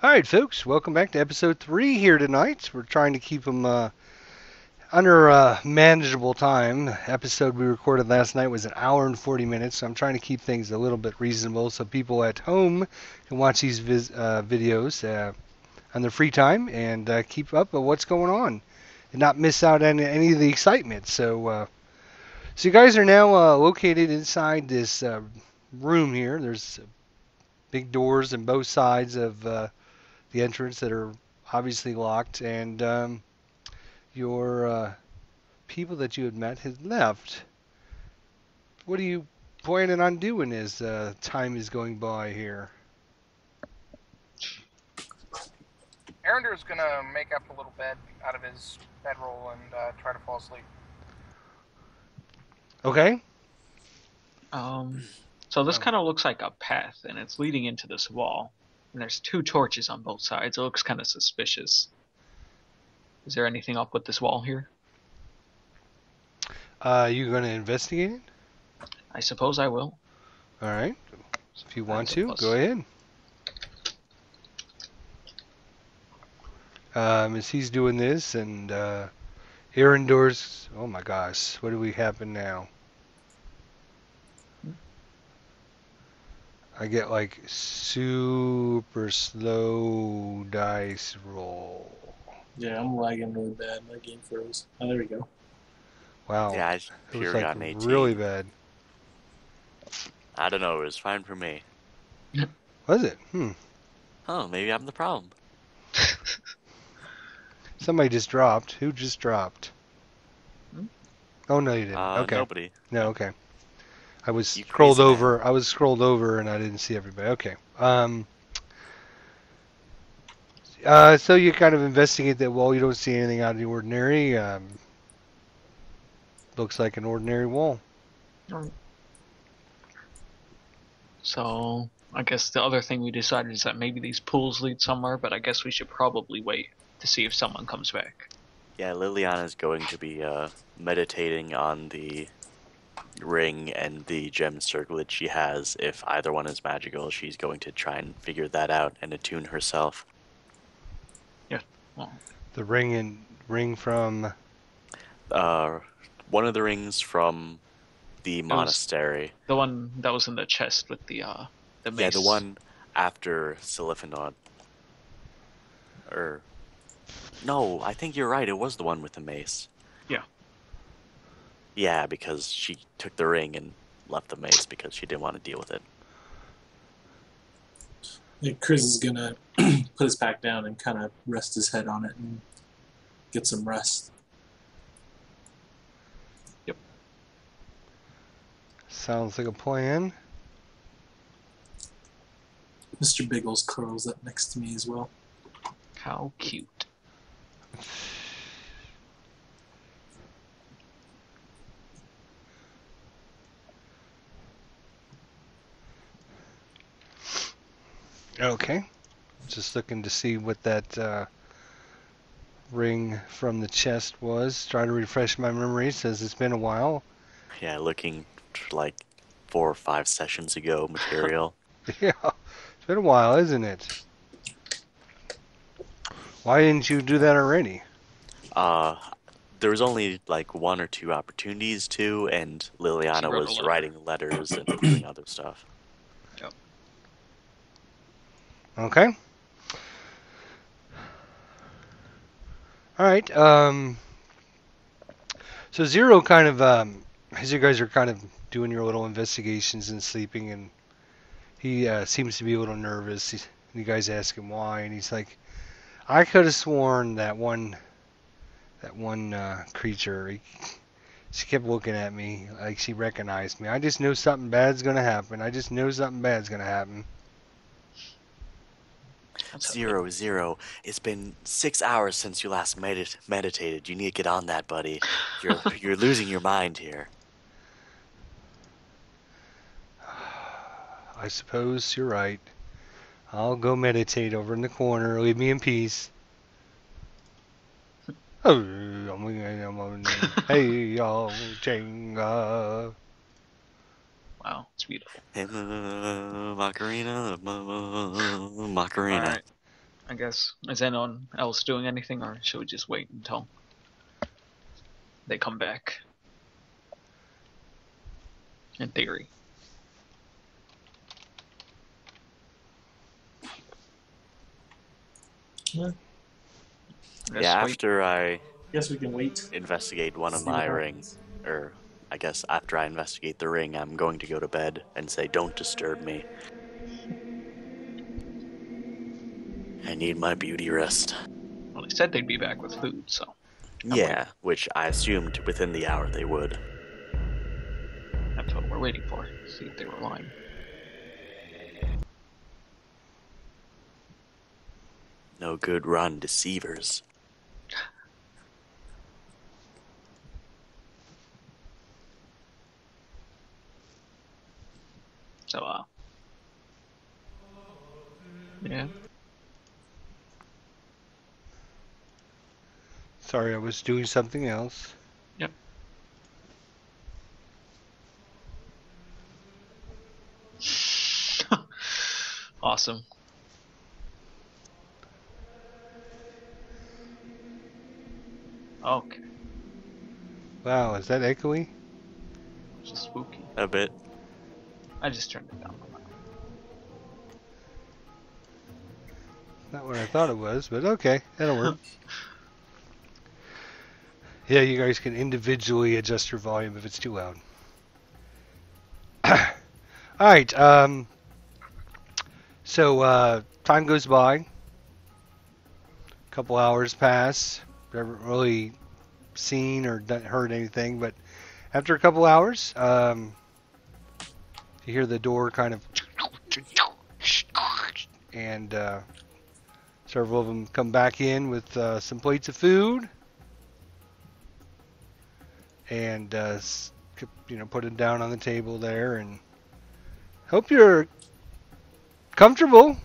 All right, folks, welcome back to episode 3 here tonight. We're trying to keep them under manageable time. Episode we recorded last night was an hour and 40 minutes, so I'm trying to keep things a little bit reasonable so people at home can watch these videos on their free time and keep up with what's going on and not miss out on any of the excitement. So you guys are now located inside this room here. There's big doors on both sides of the entrance that are obviously locked, and your people that you had met had left. What are you planning on doing as time is going by here? Arender's gonna make up a little bed out of his bedroll and try to fall asleep. Okay. So this kind of looks like a path, and it's leading into this wall. And there's two torches on both sides. It looks kind of suspicious. Is there anything up with this wall here? You going to investigate it? I suppose I will. All right. If you want to, go ahead. As he's doing this, and Arendor's. Oh my gosh, what do we happen now? I get like super slow dice roll. Yeah, I'm lagging really bad. My game froze. Oh, there we go. Wow. Yeah, it was pure like got an 18. really bad. I don't know, it was fine for me. Was it? Oh, maybe I'm the problem. Somebody just dropped. Who just dropped? Oh no, you didn't. Okay. Nobody. No, okay. I was You scrolled crazy over. man. I was scrolled over and I didn't see everybody. Okay. So you kind of investigate that wall. You don't see anything out of the ordinary. Looks like an ordinary wall. So I guess the other thing we decided is that maybe these pools lead somewhere, but I guess we should probably wait to see if someone comes back. Yeah, Liliana's going to be meditating on the ring and the gem circlet she has. If either one is magical, she's going to try and figure that out and attune herself. Yeah. Well, The ring from. One of the rings from the monastery. the one that was in the chest with the mace. Yeah, the one after Siliphenod. No, I think you're right. It was the one with the mace. Yeah. Yeah, because she took the ring and left the mace because she didn't want to deal with it. Yeah, Chris is gonna put his pack down and kind of rest his head on it and get some rest. Yep. Sounds like a plan. Mr. Biggles curls up next to me as well. How cute. Okay. Just looking to see what that ring from the chest was. Try to refresh my memory. Says it's been a while. Yeah, looking like 4 or 5 sessions ago material. Yeah, it's been a while, isn't it? Why didn't you do that already? There was only like 1 or 2 opportunities to, and Liliana was writing letters and doing other stuff. Yep. Okay. All right. So Zero kind of, as you guys are kind of doing your little investigations and sleeping, and he seems to be a little nervous. You guys ask him why, and he's like, "I could have sworn that one creature. She kept looking at me like she recognized me. I just know something bad's gonna happen. I just know something bad's gonna happen." Zero. It's been 6 hours since you last meditated. You need to get on that, buddy. You're losing your mind here. I suppose you're right. I'll go meditate over in the corner. Leave me in peace. Oh, hey, y'all, Jenga. Wow, it's beautiful. Macarena. All right. I guess. Is anyone else doing anything, or should we just wait until they come back? In theory. Yeah, Let's Yeah, wait. after I guess we can wait. investigate one of See what my happens. rings, or I guess after I investigate the ring, I'm going to go to bed and say, "Don't disturb me. I need my beauty rest." Well, they said they'd be back with food, so Yeah, which I assumed within the hour they would. that's what we're waiting for. See if they were lying. No good run, deceivers. So, yeah. Sorry, I was doing something else. Yep. Awesome. Okay. Wow, is that echoey? It's just spooky. A bit. I just turned it down. Not what I thought it was, but okay, that'll work. Yeah, you guys can individually adjust your volume if it's too loud. Alright, so time goes by. A couple hours pass. We haven't really seen or heard anything, but after a couple hours, you hear the door kind of, and several of them come back in with some plates of food, and put it down on the table there, and hope you're comfortable.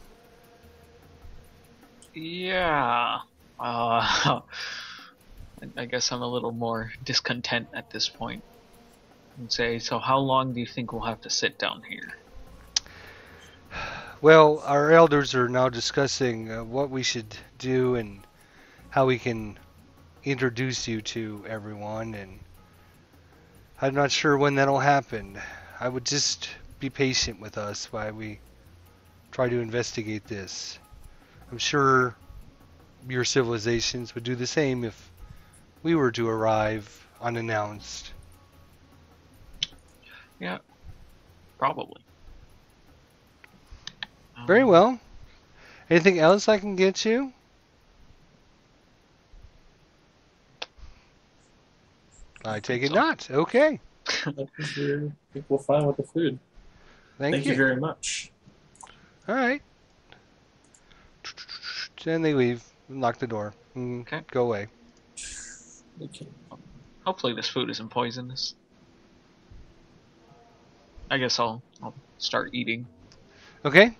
Yeah. I guess I'm a little more discontent at this point. And say, so how long do you think we'll have to sit down here? Well, our elders are now discussing what we should do and how we can introduce you to everyone, and I'm not sure when that'll happen. I would just be patient with us while we try to investigate this. I'm sure your civilizations would do the same if we were to arrive unannounced. Yeah, probably. Very well. Anything else I can get you? I take it so. not. Okay. I think we're fine with the food. Thank you you. very much. All right. Then they leave. Lock the door. Okay. Go away. Okay. Hopefully this food isn't poisonous. I guess I'll start eating. Okay.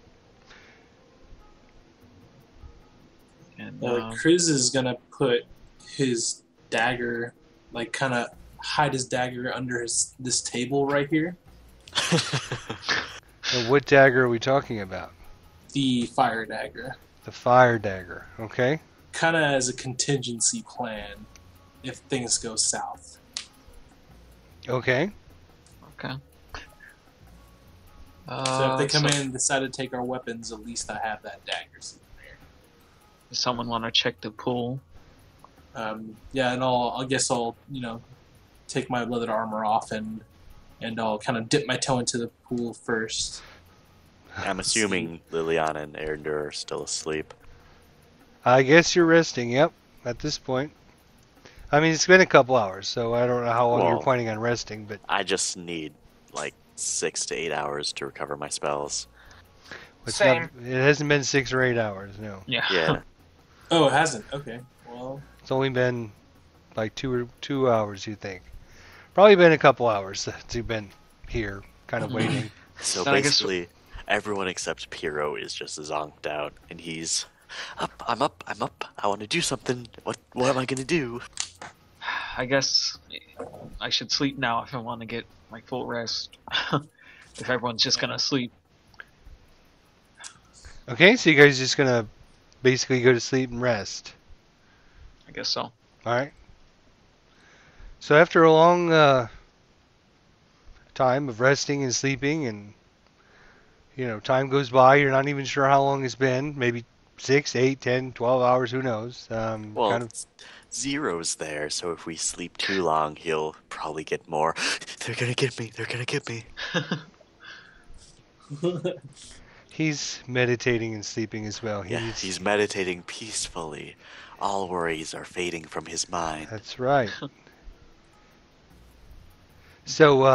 And Kriz is gonna put his dagger, like, kind of hide his dagger under this table right here. Now, what dagger are we talking about? The fire dagger. The fire dagger. Okay. Kind of as a contingency plan if things go south. Okay. okay. So if they come in and decide to take our weapons, at least I have that dagger sitting there. Does someone want to check the pool? Yeah, and I guess I'll take my leather armor off and I'll kind of dip my toe into the pool first. I'm assuming Liliana and Erendur are still asleep. I guess you're resting. Yep. At this point. I mean, it's been a couple hours, so I don't know how long you're Well, planning on resting, but I just need like 6 to 8 hours to recover my spells. it's Same. not, it hasn't been 6 or 8 hours. No. Yeah. Yeah. Oh, it hasn't? Okay. Well, It's only been like 2 hours, you think. Probably been a couple hours since you've been here, kind of waiting. So So I guess- basically, everyone except Pyro is just zonked out, and he's up. I'm up. I want to do something. What am I gonna do? I guess I should sleep now if I want to get my full rest. If everyone's just gonna sleep. Okay, so you guys just gonna basically go to sleep and rest. I guess so. All right. So after a long time of resting and sleeping, and time goes by, you're not even sure how long it's been. Maybe 6, 8, 10, 12 hours. Who knows? Well, Kind of. Zero's there, so if we sleep too long, he'll probably get more. They're gonna get me. They're gonna get me. He's meditating and sleeping as well. Yeah, he's meditating peacefully. All worries are fading from his mind. That's right. So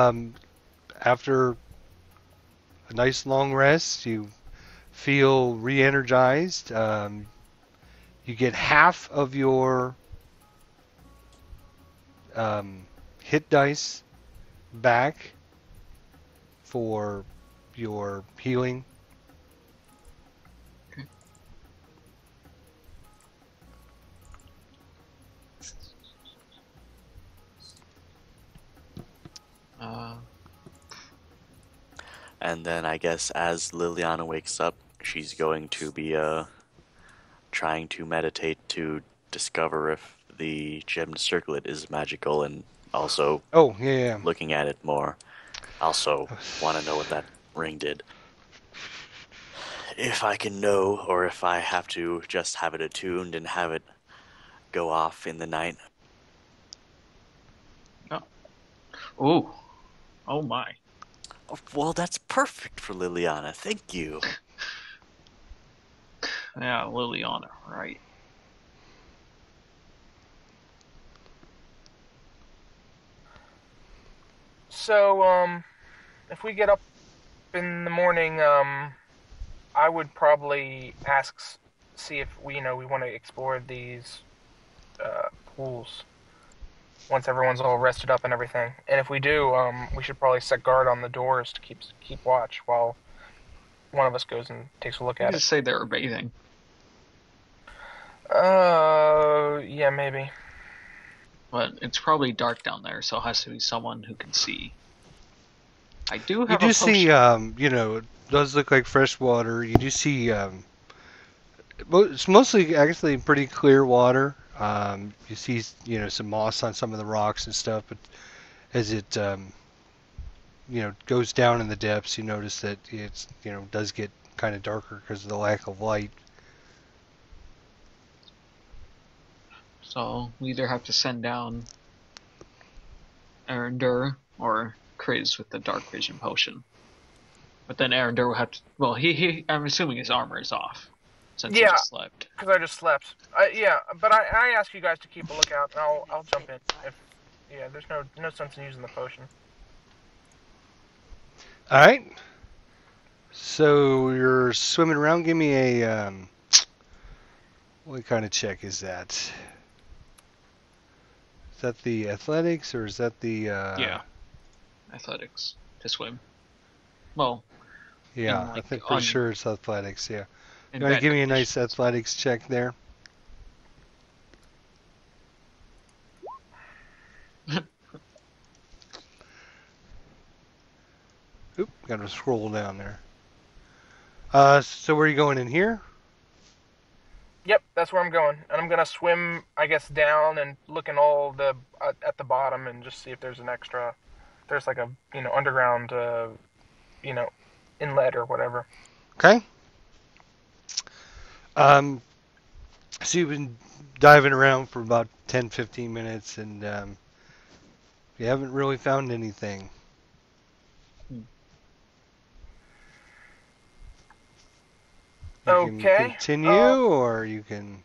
after a nice long rest, you feel re-energized. You get half of your hit dice back for your healing. Okay. And then I guess as Liliana wakes up, she's going to be trying to meditate to discover if the gemmed circlet is magical, and also Oh, yeah. looking at it more. Also want to know what that ring did. If I can know, or if I have to just have it attuned and have it go off in the night. Ooh. Oh my. Oh, well, that's perfect for Liliana. Thank you. Yeah, Liliana, right. So, if we get up in the morning, I would probably see if we want to explore these pools once everyone's all rested up and everything. And if we do, we should probably set guard on the doors to keep watch while one of us goes and takes a look You at just it. say they were bathing. Yeah, maybe. But it's probably dark down there, so it has to be someone who can see. I do You have do a see, potion. it does look like fresh water. You do see, it's mostly actually pretty clear water. You see, some moss on some of the rocks and stuff, but as it, goes down in the depths, you notice that it's, does get kind of darker because of the lack of light. So we either have to send down Erendur or Kriz with the dark vision potion. But then Erendur will have to. Well, I'm assuming his armor is off since he Yeah. just slept. Because I just slept. Yeah, but I ask you guys to keep a lookout, and I'll jump in if. Yeah, there's no sense in using the potion. All right. So you're swimming around. Give me a what kind of check is that? Is that the athletics or is that the? Yeah. Athletics to swim. Well. Yeah, I think pretty sure it's athletics. Yeah. You want to give me a nice athletics check there? Oop, got to scroll down there. So where are you going in here? Yep, that's where I'm going, and I'm gonna swim, I guess, down and look in all the at the bottom and just see if there's an extra. There's like a underground inlet or whatever. Okay. So you've been diving around for about 10, 15 minutes, and you haven't really found anything. You can continue, or you can...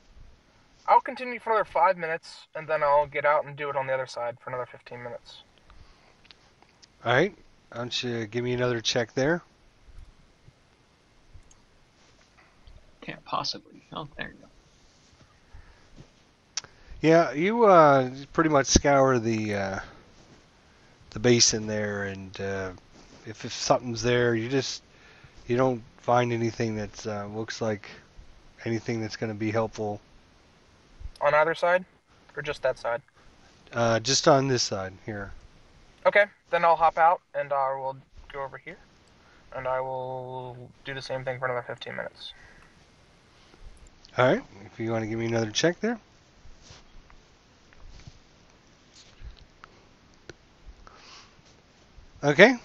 I'll continue for another 5 minutes, and then I'll get out and do it on the other side for another 15 minutes. Alright. Why don't you give me another check there? Can't possibly. Oh, there you go. Yeah, you pretty much scour the basin there, and if something's there, you don't find anything that looks like anything that's going to be helpful. On either side, or just that side? Just on this side here. Okay, then I'll hop out and I will go over here, and I will do the same thing for another 15 minutes. All right. If you want to give me another check there. Okay.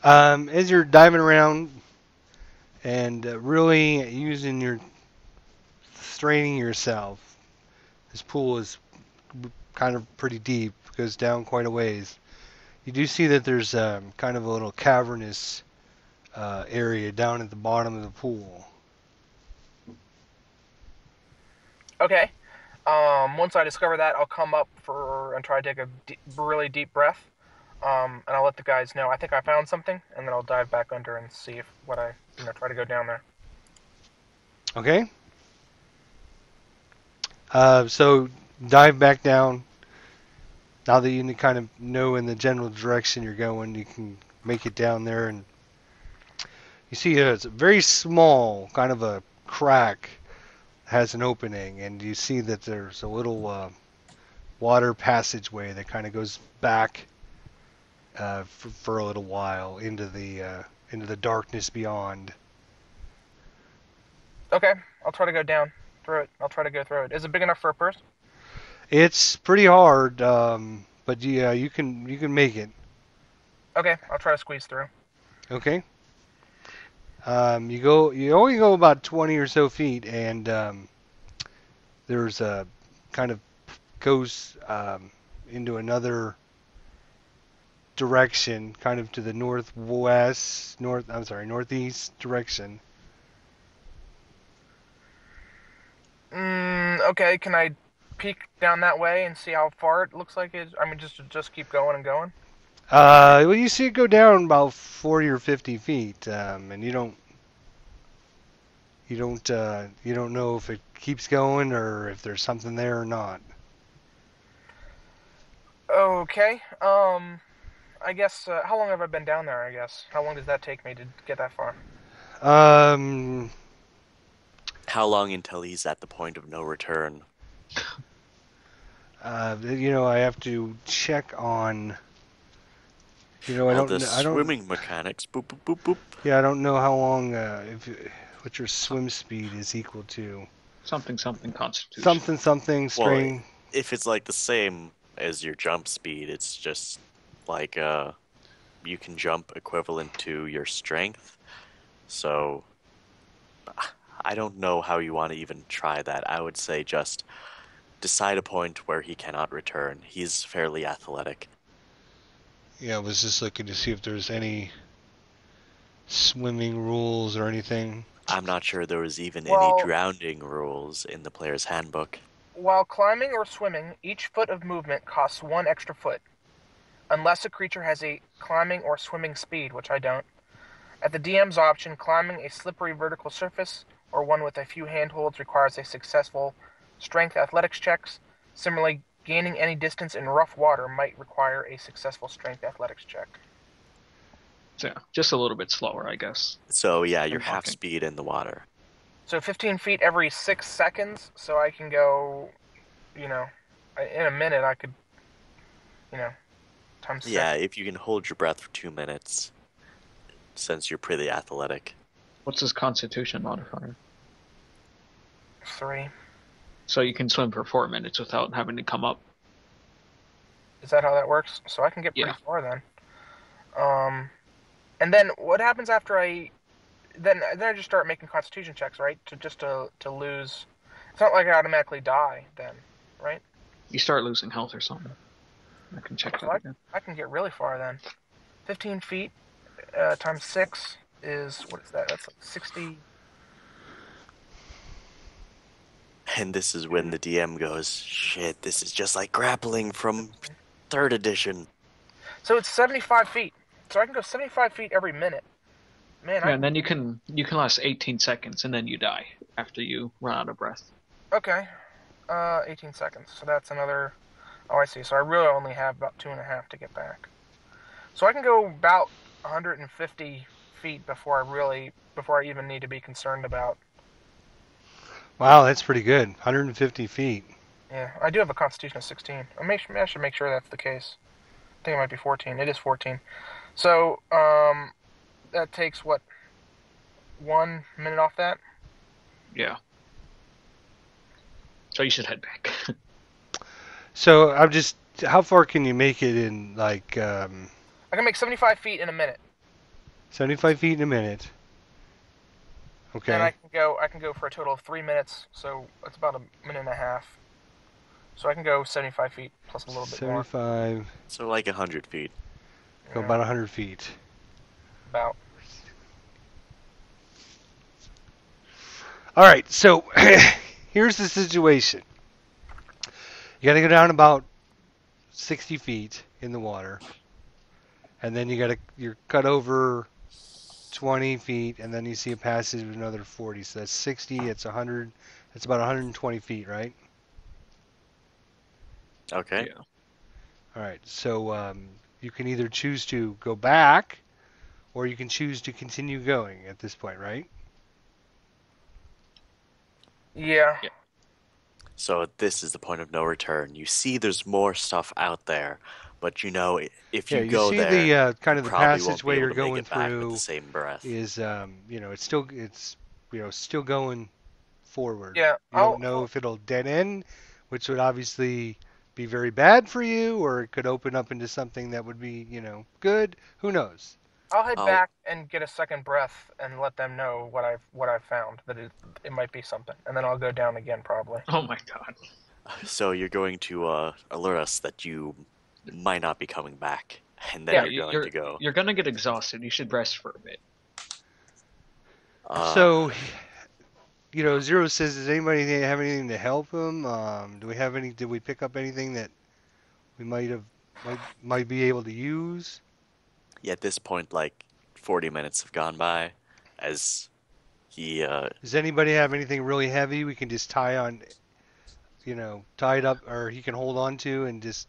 As you're diving around and really straining yourself, this pool is kind of pretty deep, goes down quite a ways. You do see that there's kind of a little cavernous area down at the bottom of the pool. Okay. Once I discover that, I'll come up and try to take a really deep breath. And I'll let the guys know. I think I found something, and then I'll dive back under and see if try to go down there. Okay. So dive back down. Now that you kind of know in the general direction you're going, you can make it down there, and you see it's a very small, kind of a crack has an opening, and you see that there's a little water passageway that kind of goes back for a little while into the darkness beyond. Okay, I'll try to go down through it. I'll try to go through it. Is it big enough for a person? It's pretty hard, but yeah, you can make it. Okay, I'll try to squeeze through. Okay. You only go about 20 or so feet, and there's a kind of goes into another direction, kind of to the northeast direction. Okay, can I peek down that way and see how far it looks like it? I mean, just keep going and going. Well, you see it go down about 40 or 50 feet, and you don't know if it keeps going or if there's something there or not. Okay. I guess. How long have I been down there? I guess. How long does that take me to get that far? How long until he's at the point of no return? I have to check on. The swimming mechanics. Boop boop boop boop. Yeah, I don't know how long. What your swim speed is equal to. Something constitution. Something string. Well, if it's like the same as your jump speed, it's just like you can jump equivalent to your strength. So I don't know how you want to even try that. I would say just decide a point where he cannot return. He's fairly athletic. Yeah, I was just looking to see if there's any swimming rules or anything. I'm not sure there was even any drowning rules in the player's handbook. While climbing or swimming, each foot of movement costs 1 extra foot, unless a creature has a climbing or swimming speed, which I don't. At the DM's option, climbing a slippery vertical surface or one with a few handholds requires a successful strength athletics checks. Similarly, gaining any distance in rough water might require a successful strength athletics check. So, just a little bit slower, I guess. So, yeah, you're half speed in the water. So 15 feet every 6 seconds, so I can go, in a minute I could, times 6. Yeah, if you can hold your breath for 2 minutes, since you're pretty athletic. What's his constitution modifier? 3. So you can swim for 4 minutes without having to come up. Is that how that works? So I can get pretty far then. And then what happens after then I just start making constitution checks, right? To lose. It's not like I automatically die then, right? You start losing health or something. I can check that again. I can get really far then. 15 feet times 6 is, what is that? That's like 60. And this is when the DM goes, shit, this is just like grappling from 3rd edition. So it's 75 feet. So I can go 75 feet every minute. Man, and then you can last 18 seconds, and then you die after you run out of breath. Okay. 18 seconds. So that's another... Oh, I see. So I really only have about 2.5 to get back. So I can go about 150 feet before I even need to be concerned about... Wow, that's pretty good. 150 feet. Yeah, I do have a constitution of 16. I should make sure that's the case. I think it might be 14. It is 14. So, that takes, 1 minute off that? Yeah. So you should head back. So I'm just, how far can you make it in like I can make 75 feet in a minute, 75 feet in a minute? and Okay. I can go for a total of 3 minutes. So it's about a minute and a half. So I can go 75 feet plus a little bit more. 75, So like 100 feet. go Yeah, about 100 feet. about. All right, so here's the situation. You got to go down about 60 feet in the water, and then you're cut over 20 feet, and then you see a passage of another 40. So that's 60. It's 100. It's about 120 feet, right? Okay. Yeah. All right. So you can either choose to go back, or you can choose to continue going at this point, right? Yeah. So this is the point of no return. You see there's more stuff out there, but you know if Yeah. you You go see there, the kind you of the probably won't be passageway able you're to make going it back with the through same breath. is still going forward. Yeah. You don't know if it'll dead end, which would obviously be very bad for you, or it could open up into something that would be, good. Who knows? I'll head Oh, back and get a second breath and let them know what I've found, that it might be something, and then I'll go down again probably. Oh my god. so you're going to alert us that you might not be coming back, and then Yeah, you're going to go. You're gonna get exhausted. You should rest for a bit. Uh, So, Zero says, does anybody have anything to help him? Do we have any? Did we pick up anything that we might be able to use? yeah, at this point, like 40 minutes have gone by, as he Does anybody have anything really heavy we can just tie it up, or he can hold on to and just,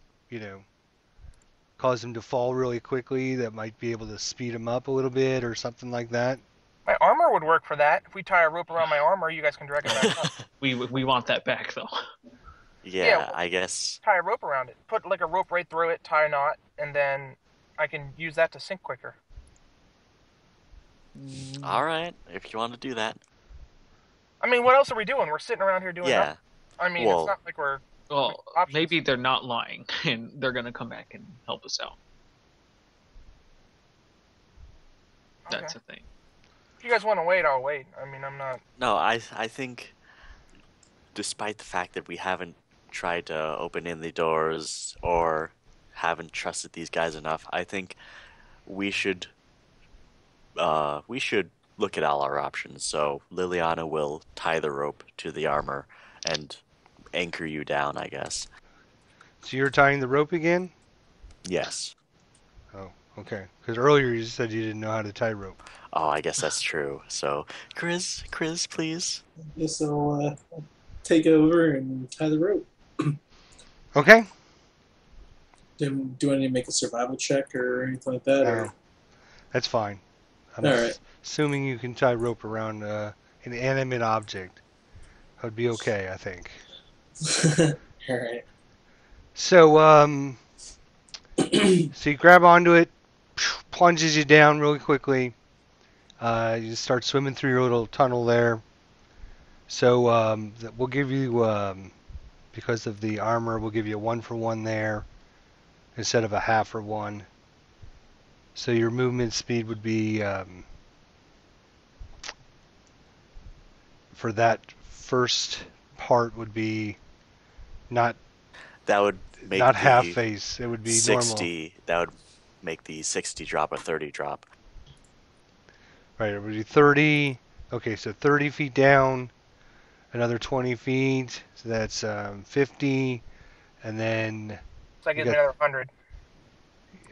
cause him to fall really quickly that might be able to speed him up a little bit or something like that? my armor would work for that. If we tie a rope around my armor, you guys can drag it back up. We want that back though. yeah, I guess. Tie a rope around it. Put like a rope right through it, tie a knot, and then I can use that to sink quicker. All right, if you want to do that. I mean, what else are we doing? We're sitting around here doing Yeah. nothing. I mean, Well, it's not like we're Well, options. maybe they're not lying, and they're gonna come back and help us out. Okay. That's the thing. If you guys want to wait, I'll wait. I mean, I'm not. No, I think, despite the fact that we haven't tried to open in the doors or haven't trusted these guys enough, I think we should look at all our options. So Liliana will tie the rope to the armor and anchor you down, I guess. So you're tying the rope again? Yes. Oh, okay. Because earlier you said you didn't know how to tie rope. Oh, I guess that's true. So, Chris, please. Guess I'll take over and tie the rope. Okay. Do I need to make a survival check or anything like that? No, Or? that's fine. I'm All right. assuming you can tie rope around an inanimate object. That would be okay, I think. All right. So, so you grab onto it, plunges you down really quickly. You start swimming through your little tunnel there. So we'll give you, because of the armor, we'll give you a 1-for-1 there instead of a half for one. So your movement speed would be, for that first part, would be not That would make not the half face. It would be 60. That would make the 60 drop a 30 drop. normal. Right, it would be 30. Okay, so 30 feet down, another 20 feet. So that's 50, and then So I get got- another 100.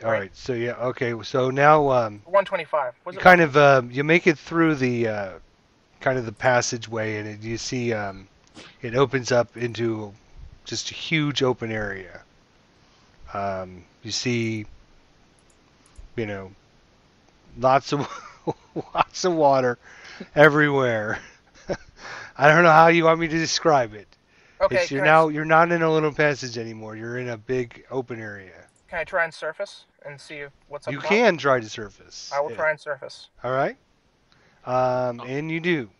all Right. right. So yeah, okay. So now 125. Was you it kind of you make it through the kind of the passageway, and you see it opens up into just a huge open area. You see, lots of lots of water everywhere. I don't know how you want me to describe it. Okay, It's, you're not in a little passage anymore. You're in a big open area. can I try and surface and see what's up You top? can try to surface. I will Yeah. try and surface. All right. And you do.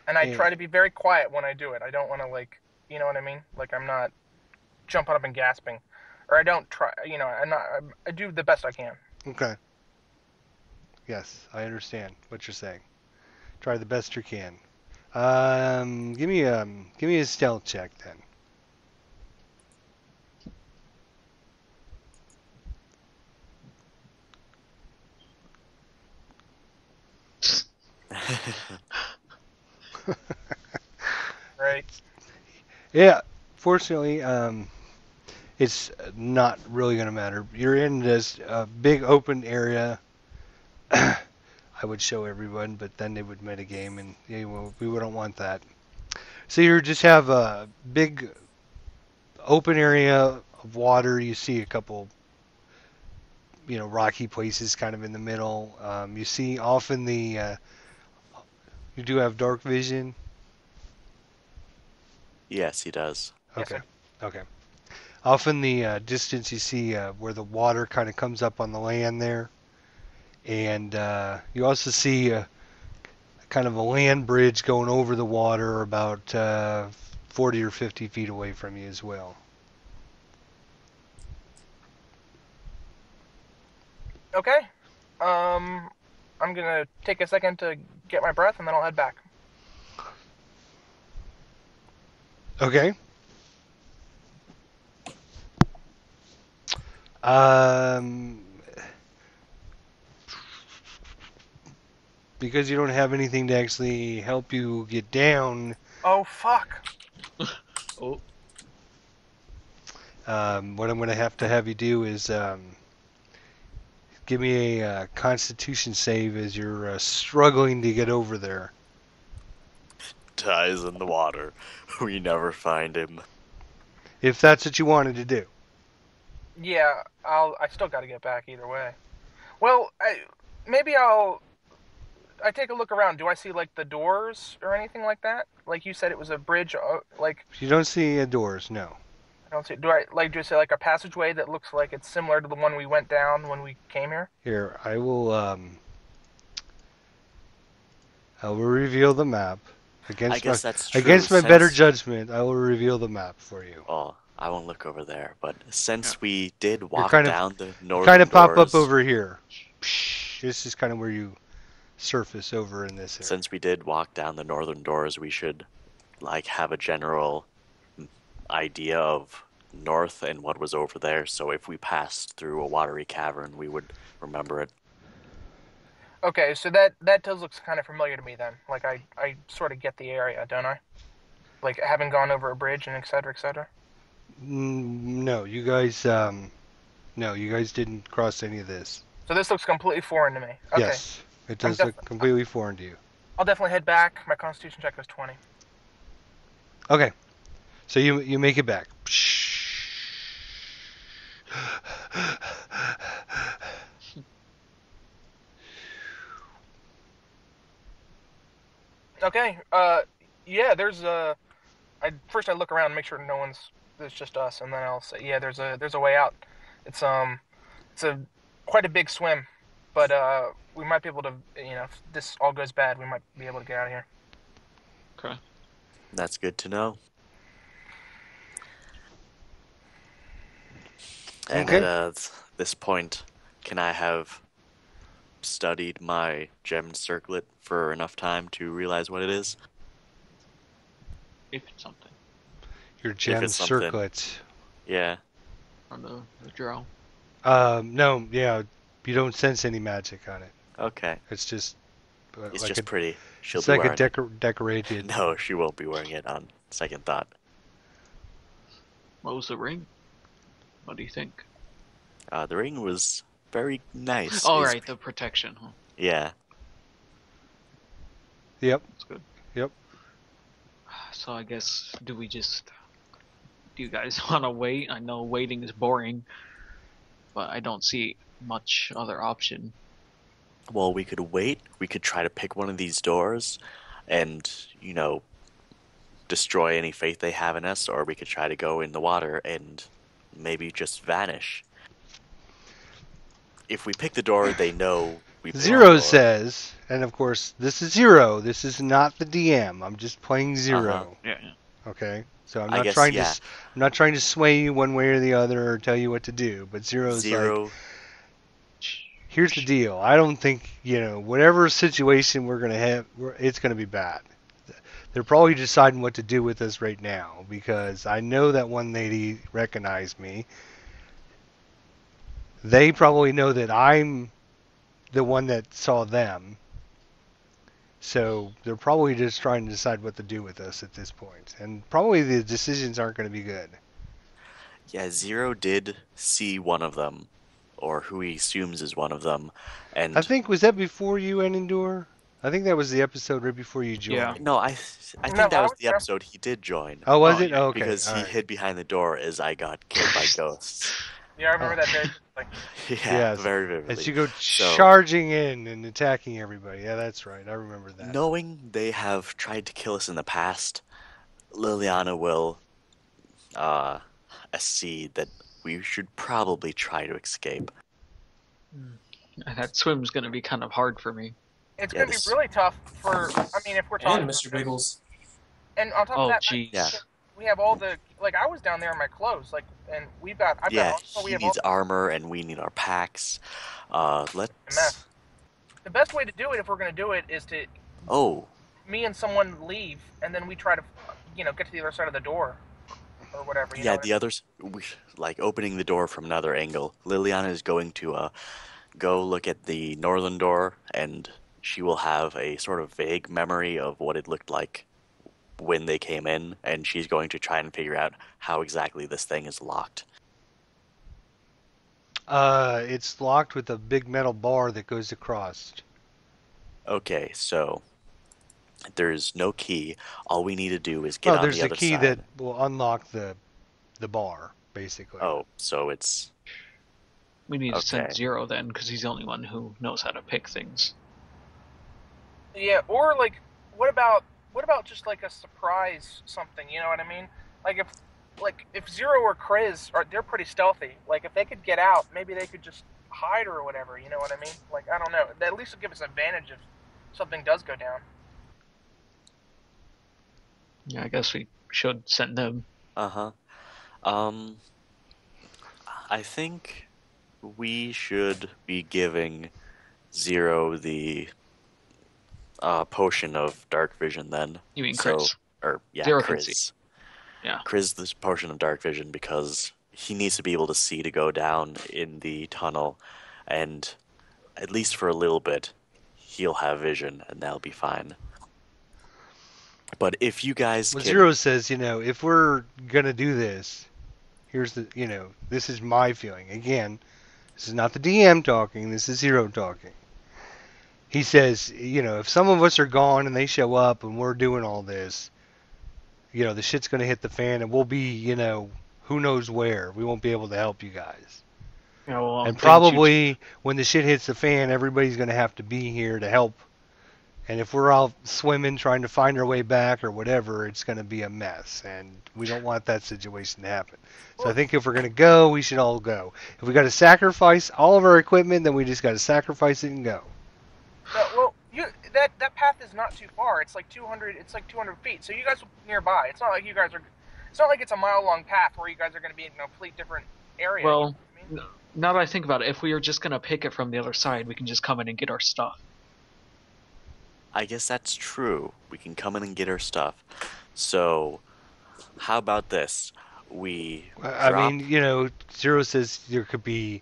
And I Yeah. try to be very quiet when I do it. I don't want to, like, You know what I mean? Like I'm not jumping up and gasping, or I don't try. I do the best I can. Okay. Yes, I understand what you're saying. Try the best you can. Give me a stealth check then. Right. Yeah, fortunately, it's not really gonna matter. You're in this big open area. I would show everyone, but then they would metagame, and we wouldn't want that. So you just have a big open area of water. You see a couple, rocky places kind of in the middle. You see often you do have dark vision. Yes, he does. Yes, Okay. Okay. Off in the distance, you see where the water kind of comes up on the land there, and you also see kind of a land bridge going over the water about 40 or 50 feet away from you as well. Okay. I'm gonna take a second to get my breath, and then I'll head back. Okay. Um, because you don't have anything to actually help you get down, Oh fuck. Oh, what I'm going to have you do is give me a Constitution save as you're struggling to get over there. Dies in the water. We never find him. If that's what you wanted to do. Yeah, I still got to get back either way. Well, I take a look around. Do I see like the doors or anything like that? Like you said, it was a bridge. Like You don't see doors, no. I don't see. Do I see like a passageway that looks like it's similar to the one we went down when we came here? Here, I will reveal the map. I guess that's true. Against my better judgment, I will reveal the map for you. Oh, I won't look over there. But since Yeah. we did walk kind of- down the You northern kind of pop doors, up over here. This is kind of where you surface over in this area. since we did walk down the northern doors, we should have a general idea of north and what was over there. So if we passed through a watery cavern, we would remember it. Okay, so that does look kind of familiar to me then. Like I sort of get the area, don't I? Like having gone over a bridge and et cetera, et cetera. No, you guys didn't cross any of this. So this looks completely foreign to me. Okay. Yes, it does look completely foreign to you. I'll definitely head back. My Constitution check was 20. Okay, so you make it back. Okay. Yeah. There's first I look around, make sure no one's. There's just us, and then I'll say, yeah. There's a way out. It's quite a big swim, but we might be able to. If this all goes bad, we might be able to get out of here. okay. That's good to know. And Okay. at this point, can I have studied my gem circlet for enough time to realize what it is? If it's something Your gem it's something. circlet. Yeah. from the drow. No, yeah, you don't sense any magic on it. Okay. It's just It's like just pretty. She'll it's be like wearing a decorated. it. No, she won't be wearing it on second thought. What was the ring? What do you think? The ring was very nice. Oh, It's- right, the protection. Huh? Yeah. Yep. That's good. Yep. So I guess do you guys want to wait? I know waiting is boring, but I don't see much other option. Well, we could wait. We could try to pick one of these doors and, destroy any faith they have in us, or we could try to go in the water and maybe just vanish. If we pick the door, they know we picked the Zero door. says, and of course this is Zero. This is not the DM. I'm just playing Zero. Uh-huh. Yeah, yeah. Okay, so I'm I not guess, trying yeah. I'm not trying to sway you one way or the other or tell you what to do. But Zero's like, Zero. here's the deal. I don't think whatever situation we're gonna have, it's gonna be bad. They're probably deciding what to do with us right now because I know that one lady recognized me. They probably know that I'm the one that saw them. So they're probably just trying to decide what to do with us at this point. And probably the decisions aren't going to be good. Yeah, Zero did see one of them, or who he assumes is one of them, I and think, was that before you and Endure? I think that was the episode right before you Yeah. joined. no, I No, think that I was was the there. episode he did join Oh, was Oh, it? yeah. Oh, okay. because All he right. hid behind the door as I got killed by ghosts. Yeah, I remember Oh. that very vividly. Yeah, Yes. very As vividly. you go So, charging in and attacking everybody. Yeah, that's right. I remember that. knowing they have tried to kill us in the past, Liliana will see that we should probably try to escape. That swim's gonna be kind of hard for me. It's Yeah, going to be really tough for. I mean, if we're talking And about Mr. this. Biggles. And on top of Oh, that, Yeah, jeez. we have all the like. I was down there in my clothes, like, and I've got yeah. armor. We He have all needs armor, and we need our packs. the Let's. mess. The best way to do it, if we're going to do it, is to Oh, me and someone leave, and then we try to, get to the other side of the door, or whatever. yeah. The others, like opening the door from another angle. Liliana is going to go look at the northern door, and she will have a sort of vague memory of what it looked like when they came in, and she's going to try and figure out how exactly this thing is locked. It's locked with a big metal bar that goes across. Okay, so there's no key. All we need to do is get Well, on there's the a other key side. that will unlock the bar, basically. Oh, so it's We need to Okay. send Zero then, because he's the only one who knows how to pick things. Yeah, or like, what about just like a surprise something? You know what I mean? If Zero or Kriz they're pretty stealthy. Like if they could get out, maybe they could just hide or whatever. You know what I mean? Like I don't know. At least it'll give us an advantage if something does go down. Yeah, I guess we should send them. uh-huh. Um I think we should be giving Zero the potion of dark vision then. You mean So, Chris? or yeah, Zero can see. Kriz. Yeah. Kriz this potion of dark vision because he needs to be able to see to go down in the tunnel, and at least for a little bit, he'll have vision, and that'll be fine. But if you guys Well, can, Zero says, if we're gonna do this, here's this is my feeling. Again, this is not the DM talking. This is Zero talking. He says, if some of us are gone and they show up and we're doing all this, the shit's gonna hit the fan and we'll be, who knows where. We won't be able to help you guys. Yeah, well, And didn't probably when the shit hits the fan, everybody's gonna have to be here to help. And if we're out swimming trying to find our way back or whatever, it's going to be a mess. And we don't want that situation to happen. So I think if we're going to go, we should all go. If we got to sacrifice all of our equipment, then we just got to sacrifice it and go. No, well, that path is not too far. It's like 200. It's like 200 feet. So you guys will be nearby. It's not like you guys are. It's not like it's a mile-long path where you guys are going to be in a complete different area. Well, you know what I mean? now that I think about it, if we are just gonna pick it from the other side, we can just come in and get our stuff. I guess that's true. We can come in and get our stuff. So, how about this? We I drop. mean, Zero says there could be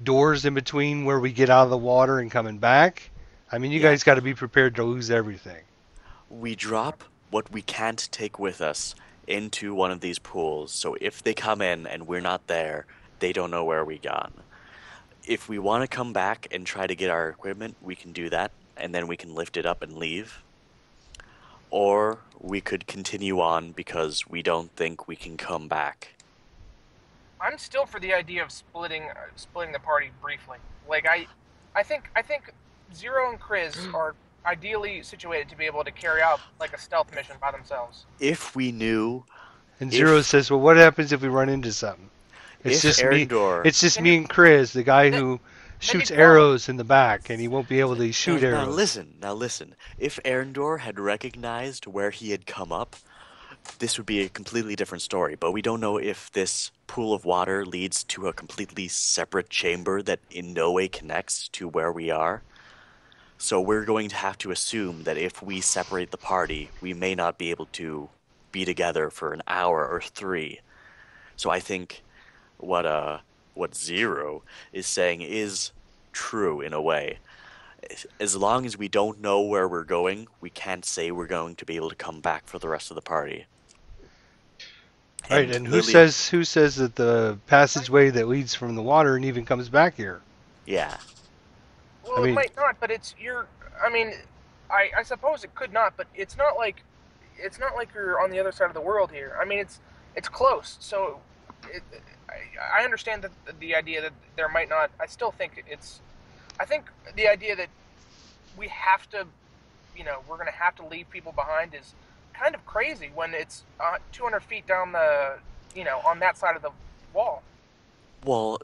doors in between where we get out of the water and coming back. I mean, you Yeah. guys got to be prepared to lose everything. We drop what we can't take with us into one of these pools, so if they come in and we're not there, they don't know where we gone. If we want to come back and try to get our equipment, we can do that, and then we can lift it up and leave. Or we could continue on because we don't think we can come back. I'm still for the idea of splitting the party briefly. Like I think Zero and Kriz are ideally situated to be able to carry out like a stealth mission by themselves. If we knew, And Zero says, well, what happens if we run into something? It's if just me. Erendor, It's just me and Chris, the guy who shoots you arrows in the back, and he won't be able to shoot now arrows. listen. If Erendor had recognized where he had come up, this would be a completely different story. But we don't know if this pool of water leads to a completely separate chamber that in no way connects to where we are. So we're going to have to assume that if we separate the party, we may not be able to be together for an hour or 3. So I think what Zero is saying is true in a way. As long as we don't know where we're going, we can't say we're going to be able to come back for the rest of the party. Right, and who Lillian, says that the passageway that leads from the water and even comes back here? yeah, Well, I it mean- might not, but it's you're. I mean, I suppose it could not, but it's not like you're on the other side of the world here. I mean, it's close. So, I understand that the idea that there might not. I still think it's. I think the idea that we have to, we're going to have to leave people behind is kind of crazy when it's 200 feet down the, on that side of the wall. well,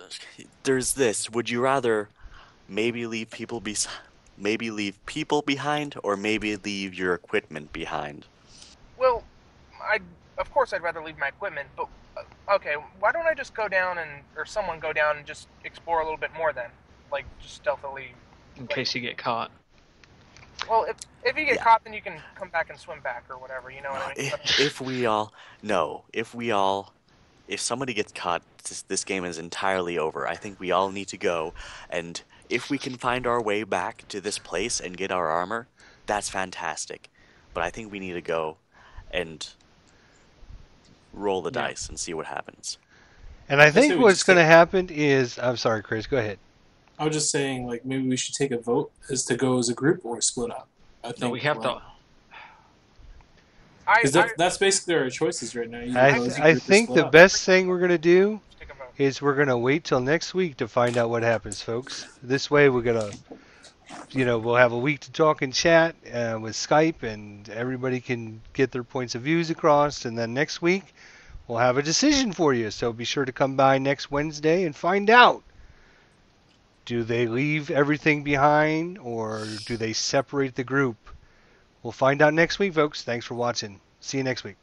there's this. Would you rather maybe leave people behind, or maybe leave your equipment behind? Well, of course I'd rather leave my equipment, but okay, why don't I just go down or someone go down and just explore a little bit more then, like just stealthily. In case you get caught. Well, if you get Yeah. caught, then you can come back and swim back or whatever. You know what I mean? If somebody gets caught, this game is entirely over. I think we all need to go, and if we can find our way back to this place and get our armor, that's fantastic. But I think we need to go and roll the Yeah. dice and see what happens. And I say think we what's just going to take- happen is, I'm sorry, Chris, go ahead. I was just saying, like, maybe we should take a vote as to go as a group or split up. I think No, we have to. Because that's basically our choices right now. Either I, go as a I group or think split the up. best thing we're going to do Take a vote. is we're going to wait till next week to find out what happens, folks. This way we're going to, we'll have a week to talk and chat with Skype, and everybody can get their points of views across, and then next week we'll have a decision for you. So be sure to come by next Wednesday and find out. Do they leave everything behind, or do they separate the group? We'll find out next week, folks. Thanks for watching. See you next week.